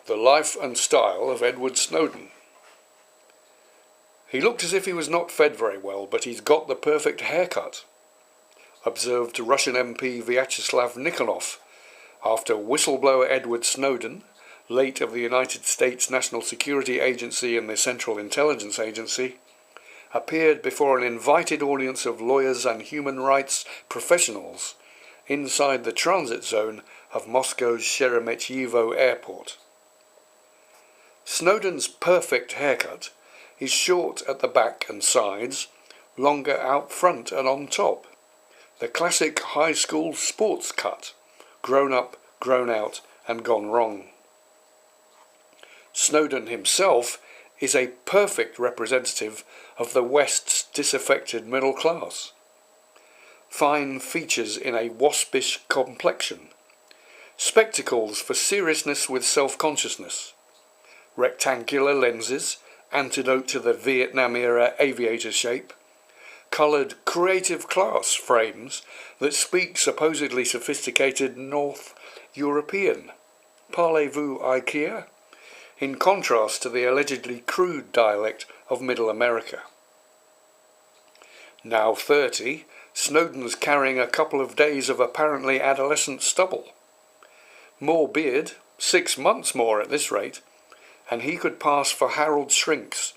The life and style of Edward Snowden. He looked as if he was not fed very well, but he's got the perfect haircut, observed Russian MP Vyacheslav Nikonov after whistleblower Edward Snowden, late of the United States National Security Agency and the Central Intelligence Agency, appeared before an invited audience of lawyers and human rights professionals inside the transit zone of Moscow's Sheremetyevo airport. Snowden's perfect haircut is short at the back and sides, longer out front and on top. The classic high school sports cut, grown up, grown out and gone wrong. Snowden himself is a perfect representative of the West's disaffected middle class. Fine features in a waspish complexion, spectacles for seriousness with self-consciousness, rectangular lenses, antidote to the Vietnam-era aviator shape, coloured creative class frames that speak supposedly sophisticated North European, parlez-vous IKEA, in contrast to the allegedly crude dialect of Middle America. Now 30, Snowden's carrying a couple of days of apparently adolescent stubble. More beard, 6 months more at this rate, and he could pass for Harold Shrinks,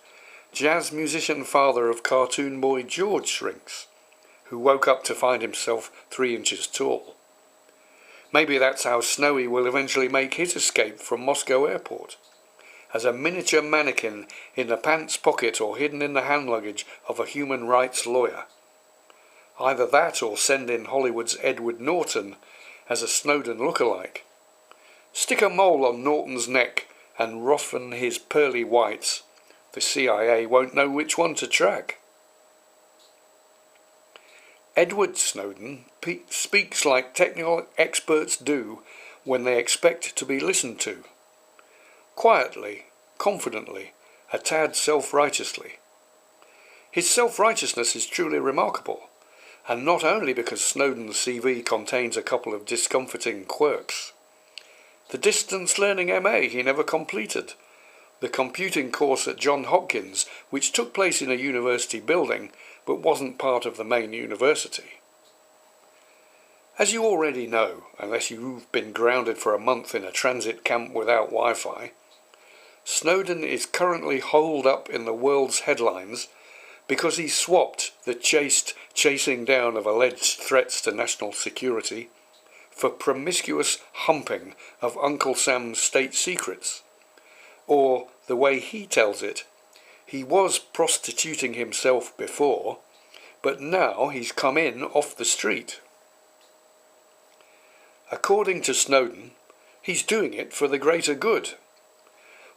jazz musician father of cartoon boy George Shrinks, who woke up to find himself 3 inches tall. Maybe that's how Snowy will eventually make his escape from Moscow airport, as a miniature mannequin in the pants pocket or hidden in the hand luggage of a human rights lawyer. Either that or send in Hollywood's Edward Norton as a Snowden lookalike. Stick a mole on Norton's neck and roughen his pearly whites. The CIA won't know which one to track. Edward Snowden speaks like technical experts do when they expect to be listened to. Quietly, confidently, a tad self-righteously. His self-righteousness is truly remarkable, and not only because Snowden's CV contains a couple of discomforting quirks. The distance learning MA he never completed, the computing course at Johns Hopkins, which took place in a university building but wasn't part of the main university. As you already know, unless you've been grounded for a month in a transit camp without Wi-Fi, Snowden is currently holed up in the world's headlines because he swapped the chaste chasing down of alleged threats to national security for promiscuous humping of Uncle Sam's state secrets. Or, the way he tells it, he was prostituting himself before, but now he's come in off the street. According to Snowden, he's doing it for the greater good.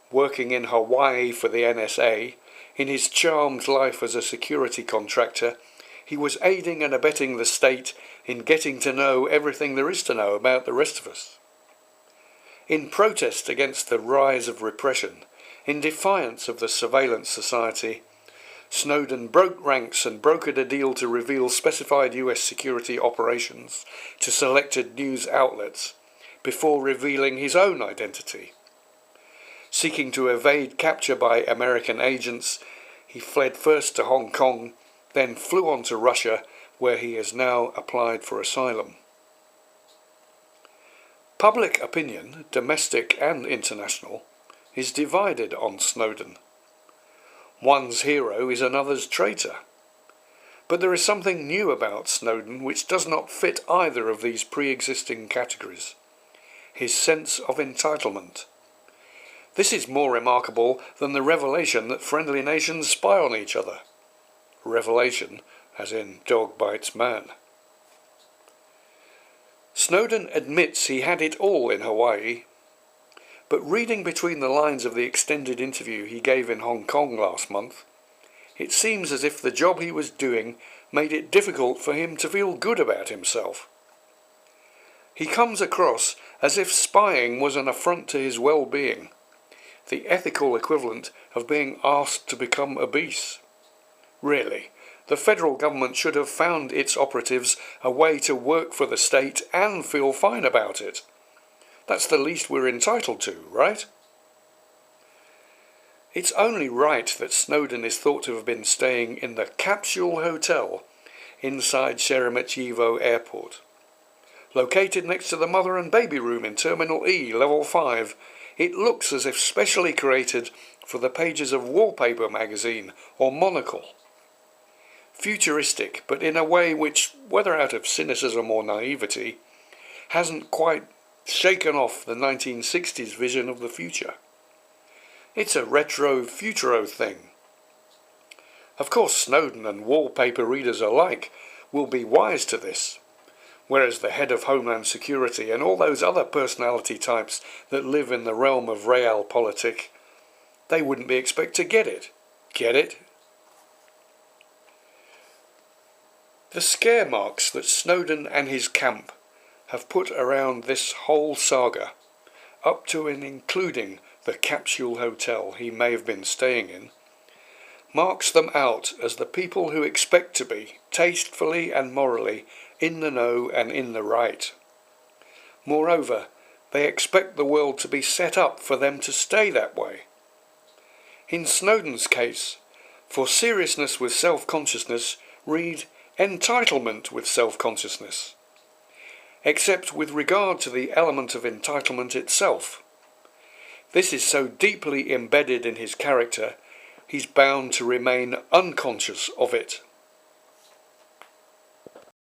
Working in Hawaii for the NSA, in his charmed life as a security contractor, he was aiding and abetting the state in getting to know everything there is to know about the rest of us. In protest against the rise of repression, in defiance of the surveillance society, Snowden broke ranks and brokered a deal to reveal specified US security operations to selected news outlets before revealing his own identity. Seeking to evade capture by American agents, he fled first to Hong Kong, then flew on to Russia, where he has now applied for asylum. Public opinion, domestic and international, is divided on Snowden. One's hero is another's traitor. But there is something new about Snowden which does not fit either of these pre-existing categories: his sense of entitlement. This is more remarkable than the revelation that friendly nations spy on each other. Revelation, as in dog bites man. Snowden admits he had it all in Hawaii, but reading between the lines of the extended interview he gave in Hong Kong last month, it seems as if the job he was doing made it difficult for him to feel good about himself. He comes across as if spying was an affront to his well-being, the ethical equivalent of being asked to become obese. Really, the federal government should have found its operatives a way to work for the state and feel fine about it. That's the least we're entitled to, right? It's only right that Snowden is thought to have been staying in the capsule hotel inside Sheremetyevo Airport. Located next to the mother and baby room in Terminal E, Level 5, it looks as if specially created for the pages of Wallpaper magazine or Monocle. Futuristic, but in a way which, whether out of cynicism or naivety, hasn't quite shaken off the 1960s vision of the future. It's a retro-futuro thing. Of course, Snowden and wallpaper readers alike will be wise to this, whereas the head of Homeland Security and all those other personality types that live in the realm of realpolitik, they wouldn't be expected to get it. Get it? The scare marks that Snowden and his camp have put around this whole saga, up to and including the capsule hotel he may have been staying in, marks them out as the people who expect to be, tastefully and morally, in the know and in the right. Moreover, they expect the world to be set up for them to stay that way. In Snowden's case, for seriousness with self-consciousness, read entitlement with self-consciousness, except with regard to the element of entitlement itself. This is so deeply embedded in his character, he's bound to remain unconscious of it.